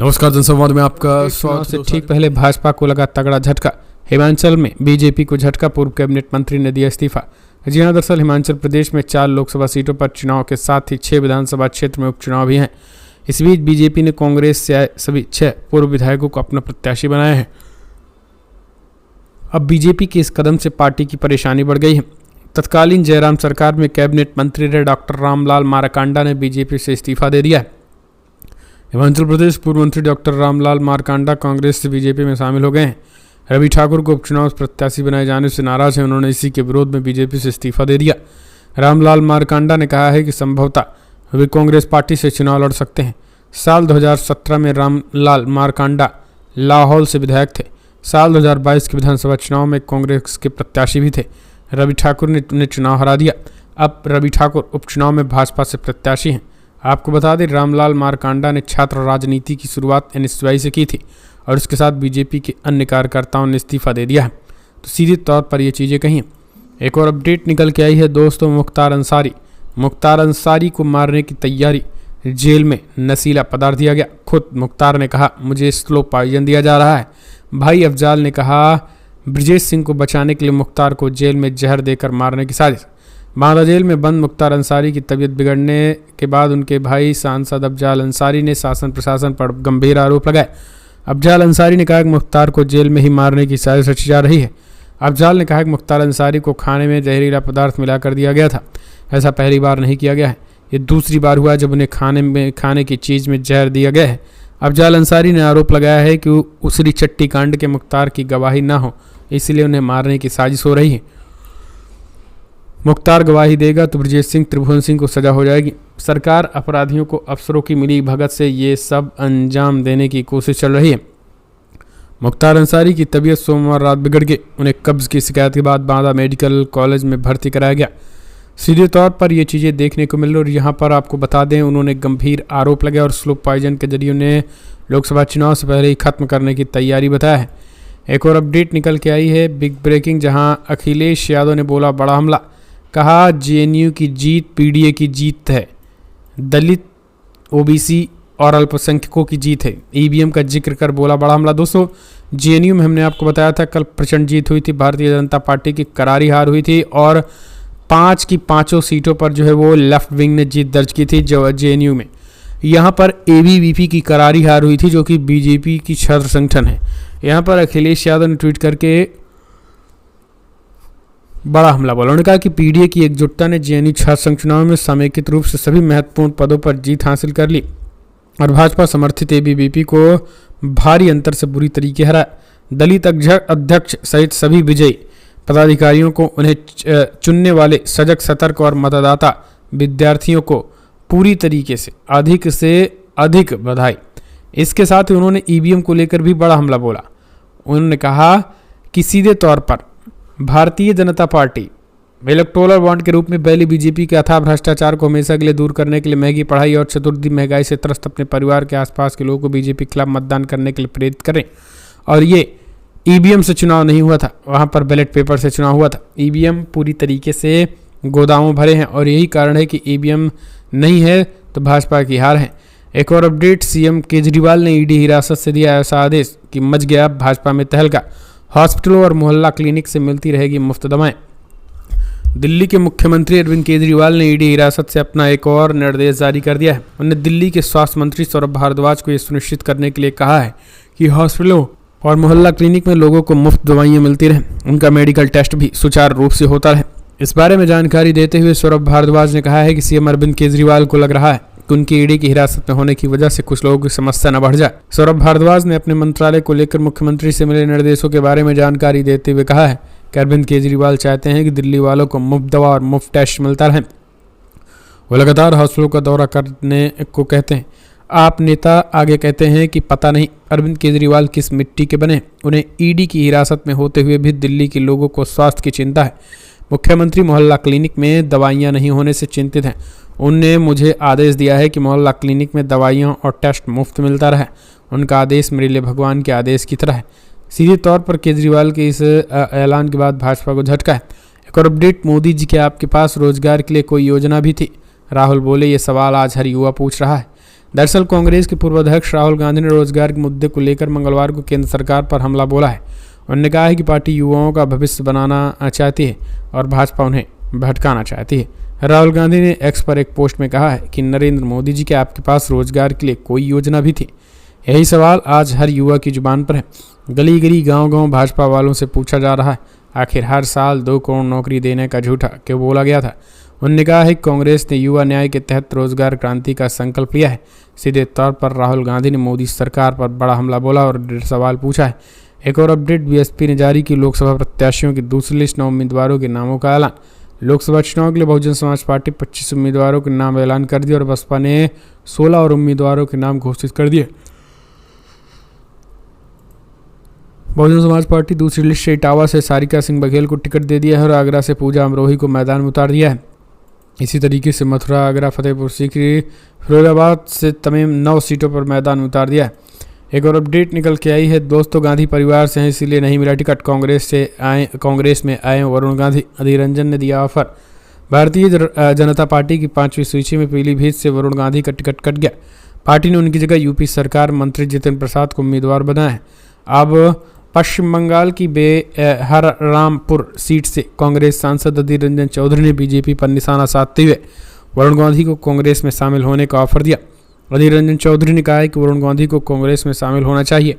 नमस्कार, जनसंवाद में आपका स्वागत है। ठीक पहले भाजपा को लगा तगड़ा झटका। हिमाचल में बीजेपी को झटका, पूर्व कैबिनेट मंत्री ने दिया इस्तीफा। जी हां, दरअसल हिमाचल प्रदेश में 4 लोकसभा सीटों पर चुनाव के साथ ही 6 विधानसभा क्षेत्र में उपचुनाव भी हैं। इस बीच बीजेपी ने कांग्रेस से आए सभी 6 पूर्व विधायकों को अपना प्रत्याशी बनाया है। अब बीजेपी के इस कदम से पार्टी की परेशानी बढ़ गई है। तत्कालीन जयराम सरकार में कैबिनेट मंत्री रहे डॉक्टर रामलाल मारकांडा ने बीजेपी से इस्तीफा दे दिया है। हिमाचल प्रदेश पूर्व मंत्री डॉक्टर रामलाल मारकांडा कांग्रेस से बीजेपी में शामिल हो गए हैं। रवि ठाकुर को उपचुनाव प्रत्याशी बनाए जाने से नाराज हैं। उन्होंने इसी के विरोध में बीजेपी से इस्तीफा दे दिया। रामलाल मारकांडा ने कहा है कि संभवतः वे कांग्रेस पार्टी से चुनाव लड़ सकते हैं। साल 2017 में रामलाल मारकांडा लाहौल से विधायक थे। साल 2022 के विधानसभा चुनाव में कांग्रेस के प्रत्याशी भी थे। रवि ठाकुर ने उन्हें चुनाव हरा दिया। अब रवि ठाकुर उपचुनाव में भाजपा से प्रत्याशी हैं। आपको बता दें, रामलाल मारकांडा ने छात्र राजनीति की शुरुआत एनएसयूआई से की थी और उसके साथ बीजेपी के अन्य कार्यकर्ताओं ने इस्तीफा दे दिया है। तो सीधे तौर पर ये चीज़ें कही हैं। एक और अपडेट निकल के आई है दोस्तों। मुख्तार अंसारी को मारने की तैयारी, जेल में नशीला पदार्थ दिया गया। खुद मुख्तार ने कहा, मुझे स्लो पॉइजन दिया जा रहा है। भाई अफजाल ने कहा, ब्रजेश सिंह को बचाने के लिए मुख्तार को जेल में जहर देकर मारने की साजिश। बांदा जेल में बंद मुख्तार अंसारी की तबीयत बिगड़ने के बाद उनके भाई सांसद अफजाल अंसारी ने शासन प्रशासन पर गंभीर आरोप लगाए। अफजाल अंसारी ने कहा कि मुख्तार को जेल में ही मारने की साजिश रची जा रही है। अफजाल ने कहा कि मुख्तार अंसारी को खाने में जहरीला पदार्थ मिलाकर दिया गया था। ऐसा पहली बार नहीं किया गया है, ये दूसरी बार हुआ जब उन्हें खाने की चीज़ में जहर दिया गया है। अफजाल अंसारी ने आरोप लगाया है कि उसरी चट्टी कांड के मुख्तार की गवाही न हो, इसलिए उन्हें मारने की साजिश हो रही है। मुख्तार गवाही देगा तो ब्रजेश सिंह, त्रिभुवन सिंह को सजा हो जाएगी। सरकार अपराधियों को अफसरों की मिली भगत से ये सब अंजाम देने की कोशिश चल रही है। मुख्तार अंसारी की तबीयत सोमवार रात बिगड़ गई। उन्हें कब्ज की शिकायत के बाद बांदा मेडिकल कॉलेज में भर्ती कराया गया। सीधे तौर पर ये चीज़ें देखने को मिल रही और यहाँ पर आपको बता दें, उन्होंने गंभीर आरोप लगाए और स्लो पॉइजन के जरिए उन्हें लोकसभा चुनाव से पहले ही खत्म करने की तैयारी बताया है। एक और अपडेट निकल के आई है, बिग ब्रेकिंग, जहाँ अखिलेश यादव ने बोला बड़ा हमला। कहा, जेएनयू की जीत पीडीए की जीत है, दलित, ओबीसी और अल्पसंख्यकों की जीत है। ईवीएम का जिक्र कर बोला बड़ा हमला। दोस्तों, जेएनयू में हमने आपको बताया था कल प्रचंड जीत हुई थी। भारतीय जनता पार्टी की करारी हार हुई थी और 5 की 5 सीटों पर जो है वो लेफ्ट विंग ने जीत दर्ज की थी जेएनयू में। यहाँ पर एबीवीपी की करारी हार हुई थी, जो कि बीजेपी की छात्र संगठन है। यहाँ पर अखिलेश यादव ने ट्वीट करके बड़ा हमला बोला। उन्होंने कहा कि पीडीए की एकजुटता ने जेएनयू छात्र संघ चुनाव में समेकित रूप से सभी महत्वपूर्ण पदों पर जीत हासिल कर ली और भाजपा समर्थित एबीवीपी को भारी अंतर से बुरी तरीके हराया। दलित अध्यक्ष सहित सभी विजयी पदाधिकारियों को, उन्हें चुनने वाले सजग, सतर्क और मतदाता विद्यार्थियों को पूरी तरीके से अधिक बधाई। इसके साथ ही उन्होंने ईवीएम को लेकर भी बड़ा हमला बोला। उन्होंने कहा कि सीधे तौर पर Bharatiya Janata party electoral bond के रूप में पहले बीजेपी के अथाह भ्रष्टाचार को हमेशा के लिए दूर करने के लिए महंगी पढ़ाई और चतुर्थी महंगाई से त्रस्त अपने परिवार के आसपास के लोगों को बीजेपी के खिलाफ मतदान करने के लिए प्रेरित करें। और ये ईवीएम से चुनाव नहीं हुआ था, वहाँ पर बैलेट पेपर से चुनाव हुआ था। ईवीएम पूरी तरीके से गोदामों भरे हैं और यही कारण है कि ईवीएम नहीं है तो भाजपा की हार है। एक और अपडेट, सीएम केजरीवाल ने ईडी हिरासत से दिया ऐसा आदेश कि मच गया भाजपा में तहलका। हॉस्पिटलों और मोहल्ला क्लिनिक से मिलती रहेगी मुफ्त दवाएं। दिल्ली के मुख्यमंत्री अरविंद केजरीवाल ने ईडी हिरासत से अपना एक और निर्देश जारी कर दिया है। उन्होंने दिल्ली के स्वास्थ्य मंत्री सौरभ भारद्वाज को यह सुनिश्चित करने के लिए कहा है कि हॉस्पिटलों और मोहल्ला क्लिनिक में लोगों को मुफ्त दवाइयां मिलती रहें, उनका मेडिकल टेस्ट भी सुचारू रूप से होता रहे। इस बारे में जानकारी देते हुए सौरभ भारद्वाज ने कहा है कि सीएम अरविंद केजरीवाल को लग रहा है कि उनकी ईडी की हिरासत में होने की वजह से कुछ लोगों की समस्या न बढ़ जाए। सौरभ भारद्वाज ने अपने मंत्रालय को लेकर मुख्यमंत्री से मिले निर्देशों के बारे में जानकारी देते हुए कहा है कि अरविंद केजरीवाल चाहते हैं कि दिल्ली वालों को मुफ्त दवा और मुफ्त टेस्ट मिलता रहे। वो लगातार हॉस्पिटलों का दौरा करने को कहते हैं। आप नेता आगे कहते हैं कि पता नहीं अरविंद केजरीवाल किस मिट्टी के बने, उन्हें ईडी की हिरासत में होते हुए भी दिल्ली के लोगों को स्वास्थ्य की चिंता है। मुख्यमंत्री मोहल्ला क्लिनिक में दवाइयां नहीं होने से चिंतित हैं। उनने मुझे आदेश दिया है कि मोहल्ला क्लिनिक में दवाइयां और टेस्ट मुफ्त मिलता रहे। उनका आदेश मेरे लिए भगवान के आदेश की तरह है। सीधे तौर पर केजरीवाल के इस ऐलान के बाद भाजपा को झटका है। एक और अपडेट, मोदी जी के आपके पास रोजगार के लिए कोई योजना भी थी? राहुल बोले, ये सवाल आज हर युवा पूछ रहा है। दरअसल कांग्रेस के पूर्व अध्यक्ष राहुल गांधी ने रोजगार के मुद्दे को लेकर मंगलवार को केंद्र सरकार पर हमला बोला है। उन्होंने कहा है कि पार्टी युवाओं का भविष्य बनाना चाहती है और भाजपा उन्हें भटकाना चाहती है। राहुल गांधी ने एक्स पर एक पोस्ट में कहा है कि नरेंद्र मोदी जी के आपके पास रोजगार के लिए कोई योजना भी थी? यही सवाल आज हर युवा की जुबान पर है। गली गली गांव गांव भाजपा वालों से पूछा जा रहा है, आखिर हर साल 2 करोड़ नौकरी देने का झूठा क्यों बोला गया था? उन्होंने कहा है कि कांग्रेस ने युवा न्याय के तहत रोजगार क्रांति का संकल्प लिया है। सीधे तौर पर राहुल गांधी ने मोदी सरकार पर बड़ा हमला बोला और सवाल पूछा है। एक और अपडेट, बीएसपी ने जारी की लोकसभा प्रत्याशियों की दूसरी लिस्ट, 9 उम्मीदवारों के नामों का ऐलान। लोकसभा चुनाव के लिए बहुजन समाज पार्टी 25 उम्मीदवारों के नाम ऐलान कर दिए और बसपा ने 16 और उम्मीदवारों के नाम घोषित कर दिए। बहुजन समाज पार्टी दूसरी लिस्ट से इटावा से सारिका सिंह बघेल को टिकट दे दिया है और आगरा से पूजा अमरोही को मैदान में उतार दिया है। इसी तरीके से मथुरा, आगरा, फतेहपुर सीकरी, फिरोजाबाद से तमाम 9 सीटों पर मैदान में उतार दिया है। एक और अपडेट निकल के आई है दोस्तों, गांधी परिवार से हैं इसलिए नहीं मिला टिकट, कांग्रेस में आए वरुण गांधी। अधीर रंजन ने दिया ऑफर। भारतीय जनता पार्टी की 5वीं सूची में पीलीभीत से वरुण गांधी का टिकट कट गया। पार्टी ने उनकी जगह यूपी सरकार मंत्री जितिन प्रसाद को उम्मीदवार बनाया है। अब पश्चिम बंगाल की बेहररामपुर सीट से कांग्रेस सांसद अधीर रंजन चौधरी ने बीजेपी पर निशाना साधते हुए वरुण गांधी को कांग्रेस में शामिल होने का ऑफर दिया। अधीर रंजन चौधरी ने कहा है कि वरुण गांधी को कांग्रेस में शामिल होना चाहिए।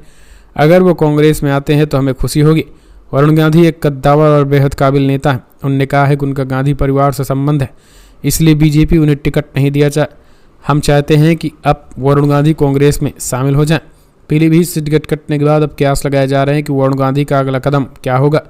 अगर वो कांग्रेस में आते हैं तो हमें खुशी होगी। वरुण गांधी एक कद्दावर और बेहद काबिल नेता है। उन्होंने कहा है कि उनका गांधी परिवार से संबंध है, इसलिए बीजेपी उन्हें टिकट नहीं दिया। हम चाहते हैं कि अब वरुण गांधी कांग्रेस में शामिल हो जाएं। पीलीभीत से टिकट कटने के बाद अब कयास लगाए जा रहे हैं कि वरुण गांधी का अगला कदम क्या होगा।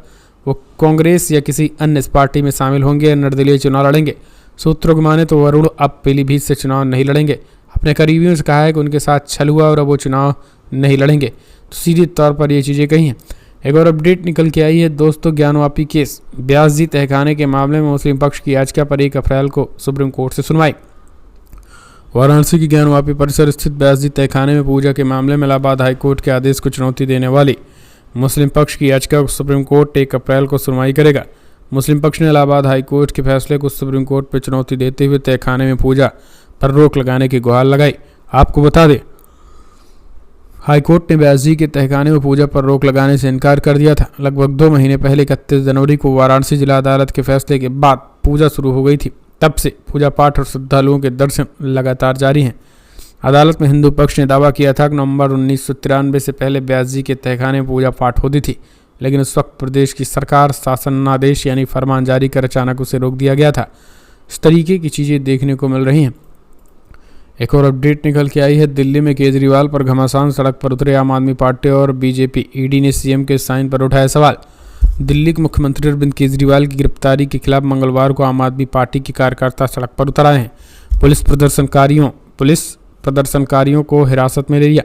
वो कांग्रेस या किसी अन्य पार्टी में शामिल होंगे या निर्दलीय चुनाव लड़ेंगे। सूत्रों की माने तो वरुण अब पीलीभीत से चुनाव नहीं लड़ेंगे। अपने करीबियों से कहा है कि उनके साथ छल हुआ और अब वो चुनाव नहीं लड़ेंगे, तो सीधे तौर पर ये चीज़ें कही हैं। एक और अपडेट निकल के आई है दोस्तों, ज्ञानवापी केस, ब्यासजी तहखाने के मामले में मुस्लिम पक्ष की याचिका पर 1 अप्रैल को सुप्रीम कोर्ट से सुनवाई। वाराणसी की ज्ञानवापी परिसर स्थित ब्यासजी तहखाने में पूजा के मामले में इलाहाबाद हाईकोर्ट के आदेश को चुनौती देने वाली मुस्लिम पक्ष की याचिका को सुप्रीम कोर्ट 1 अप्रैल को सुनवाई करेगा। मुस्लिम पक्ष ने इलाहाबाद हाईकोर्ट के फैसले को सुप्रीम कोर्ट पर चुनौती देते हुए तहखाने में पूजा पर रोक लगाने की गुहार लगाई। आपको बता दें, हाईकोर्ट ने ब्यासजी के तहखाने में पूजा पर रोक लगाने से इनकार कर दिया था। लगभग 2 महीने पहले 31 जनवरी को वाराणसी जिला अदालत के फैसले के बाद पूजा शुरू हो गई थी। तब से पूजा पाठ और श्रद्धालुओं के दर्शन लगातार जारी हैं। अदालत में हिंदू पक्ष ने दावा किया था कि नवंबर 1993 से पहले ब्यासजी के तहखाने में पूजा पाठ होती थी, लेकिन उस वक्त प्रदेश की सरकार शासनादेश यानी फरमान जारी कर अचानक उसे रोक दिया गया था। इस तरीके की चीज़ें देखने को मिल रही हैं। एक और अपडेट निकल के आई है, दिल्ली में केजरीवाल पर घमासान, सड़क पर उतरे आम आदमी पार्टी और बीजेपी। ईडी ने सीएम के साइन पर उठाया सवाल। दिल्ली के मुख्यमंत्री अरविंद केजरीवाल की गिरफ्तारी के खिलाफ मंगलवार को आम आदमी पार्टी के कार्यकर्ता सड़क पर उतर आए हैं। पुलिस प्रदर्शनकारियों को हिरासत में ले लिया,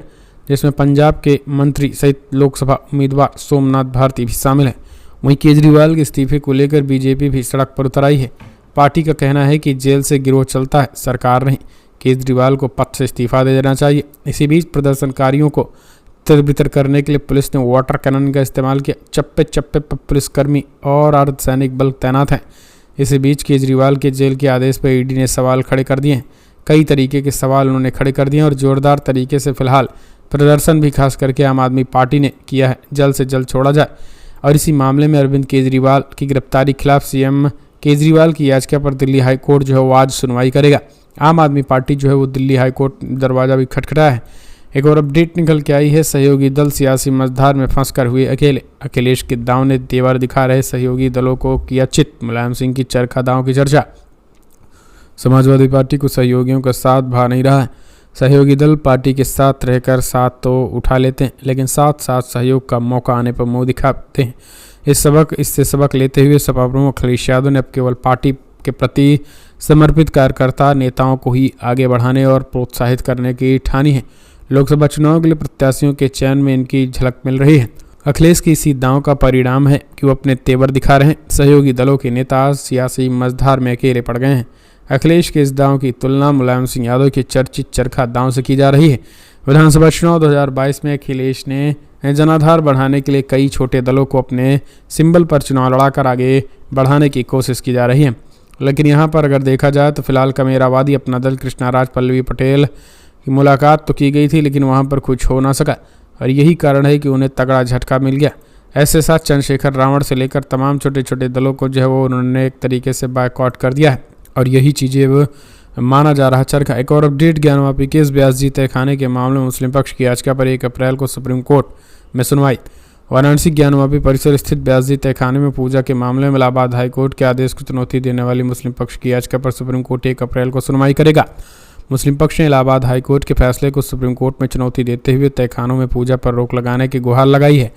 जिसमें पंजाब के मंत्री सहित लोकसभा उम्मीदवार सोमनाथ भारती भी शामिल हैं। वहीं केजरीवाल के इस्तीफे को लेकर बीजेपी भी सड़क पर उतर आई है। पार्टी का कहना है कि जेल से गिरोह चलता है, सरकार नहीं। केजरीवाल को पद से इस्तीफा दे देना चाहिए। इसी बीच प्रदर्शनकारियों को तितर-बितर करने के लिए पुलिस ने वाटर कैनन का इस्तेमाल किया। चप्पे चप्पे पर पुलिसकर्मी और अर्धसैनिक बल तैनात हैं। इसी बीच केजरीवाल के जेल के आदेश पर ईडी ने सवाल खड़े कर दिए हैं। कई तरीके के सवाल उन्होंने खड़े कर दिए और जोरदार तरीके से फिलहाल प्रदर्शन भी खास करके आम आदमी पार्टी ने किया है, जल्द से जल्द छोड़ा जाए। और इसी मामले में अरविंद केजरीवाल की गिरफ्तारी के खिलाफ सीएम केजरीवाल की याचिका पर दिल्ली हाईकोर्ट जो है वो आज सुनवाई करेगा। आम आदमी पार्टी जो है वो दिल्ली हाईकोर्ट दरवाजा भी खटखटाया है। एक और अपडेट निकल के आई है, सहयोगी दल सियासी मझधार में फंसकर हुए अकेले। अखिलेश के दांव ने तेवर दिखा रहे सहयोगी दलों को किया चित। मुलायम सिंह की चरखा दांव की चर्चा। समाजवादी पार्टी को सहयोगियों का साथ भा नहीं रहा है। सहयोगी दल पार्टी के साथ रहकर साथ तो उठा लेते हैं, लेकिन साथ साथ सहयोग का मौका आने पर मुंह दिखाते हैं। इससे सबक लेते हुए सपा प्रमुख अखिलेश यादव ने अब केवल पार्टी के प्रति समर्पित कार्यकर्ता नेताओं को ही आगे बढ़ाने और प्रोत्साहित करने की ठानी है। लोकसभा चुनाव के लिए प्रत्याशियों के चयन में इनकी झलक मिल रही है। अखिलेश की इसी दांव का परिणाम है कि वो अपने तेवर दिखा रहे हैं। सहयोगी दलों के नेता सियासी मझधार में अकेले पड़ गए हैं। अखिलेश के इस दांव की तुलना मुलायम सिंह यादव के चर्चित चरखा दांव से की जा रही है। विधानसभा चुनाव 2022 में अखिलेश ने जनाधार बढ़ाने के लिए कई छोटे दलों को अपने सिंबल पर चुनाव लड़ाकर आगे बढ़ाने की कोशिश की जा रही है। लेकिन यहाँ पर अगर देखा जाए तो फिलहाल कमेरावादी अपना दल कृष्णा राज, पल्लवी पटेल, कि मुलाकात तो की गई थी लेकिन वहां पर कुछ हो ना सका और यही कारण है कि उन्हें तगड़ा झटका मिल गया। ऐसे साथ चंद्रशेखर रावण से लेकर तमाम छोटे छोटे दलों को जो है वो उन्होंने एक तरीके से बायकॉट कर दिया है और यही चीज़ें वो माना जा रहा चरखा। एक और अपडेट, ज्ञानवापी केस व्यास जी तहखाने के मामले में मुस्लिम पक्ष की याचिका पर 1 अप्रैल को सुप्रीम कोर्ट में सुनवाई। वाराणसी ज्ञानवापी परिसर स्थित व्यास जी तहखाने में पूजा के मामले में इलाहाबाद हाईकोर्ट के आदेश को चुनौती देने वाली मुस्लिम पक्ष की याचिका पर सुप्रीम कोर्ट 1 अप्रैल को सुनवाई करेगा। मुस्लिम पक्ष ने इलाहाबाद हाईकोर्ट के फैसले को सुप्रीम कोर्ट में चुनौती देते हुए तहखानों में पूजा पर रोक लगाने की गुहार लगाई है।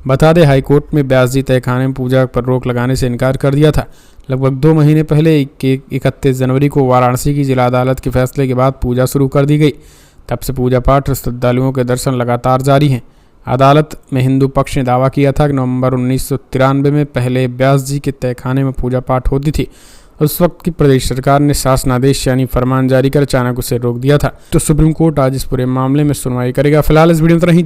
बता दें, हाईकोर्ट में व्यास जी तहखाने में पूजा पर रोक लगाने से इनकार कर दिया था। लगभग 2 महीने पहले 31 जनवरी को वाराणसी की जिला अदालत के फैसले के बाद पूजा शुरू कर दी गई। तब से पूजा पाठ और श्रद्धालुओं के दर्शन लगातार जारी हैं। अदालत में हिंदू पक्ष ने दावा किया था कि नवंबर 1993 में पहले व्यास जी के तहखाने में पूजा पाठ होती थी। उस वक्त की प्रदेश सरकार ने शासनादेश यानी फरमान जारी कर अचानक उसे रोक दिया था। तो सुप्रीम कोर्ट आज इस पूरे मामले में सुनवाई करेगा। फिलहाल इस वीडियो में इतना ही।